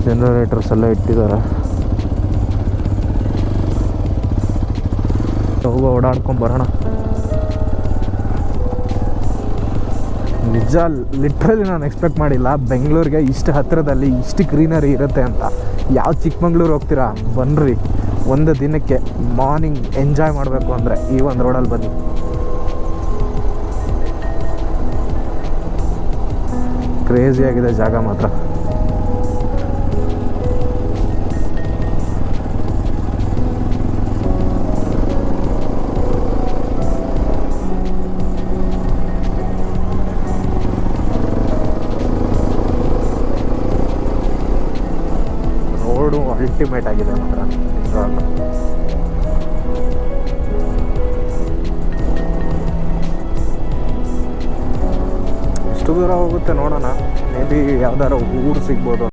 Generators ಎಲ್ಲ ಇಟ್ಟಿದ್ದಾರೆ. ಹೋಗೋ ಓಡಾಡ್ಕೊಂಬರೋಣ. ನಿಜ ಲಿಟ್ರಲಿ ನಾನು ಎಕ್ಸ್ಪೆಕ್ಟ್ ಮಾಡಿಲ್ಲ ಬೆಂಗಳೂರಿಗೆ ಇಷ್ಟು ಹತ್ತಿರದಲ್ಲಿ ಇಷ್ಟು ಗ್ರೀನರಿ ಇರುತ್ತೆ ಅಂತ. ಯಾವ ಚಿಕ್ಕಮಂಗ್ಳೂರು ಹೋಗ್ತೀರಾ ಬನ್ನಿರಿ, ಒಂದು ದಿನಕ್ಕೆ ಮಾರ್ನಿಂಗ್ ಎಂಜಾಯ್ ಮಾಡಬೇಕು ಅಂದರೆ ಈ ಒಂದು ರೋಡಲ್ಲಿ ಬನ್ನಿ. ಕ್ರೇಜಿಯಾಗಿದೆ ಜಾಗ ಮಾತ್ರ. ರೋಡು ಅಲ್ಟಿಮೇಟ್ ಆಗಿದೆ ಮಾತ್ರ. ಎಷ್ಟು ದೂರ ಹೋಗುತ್ತೆ ನೋಡೋಣ. ಮೇ ಬಿ ಯಾವ್ದಾರು ಊರು ಸಿಗ್ಬೋದು.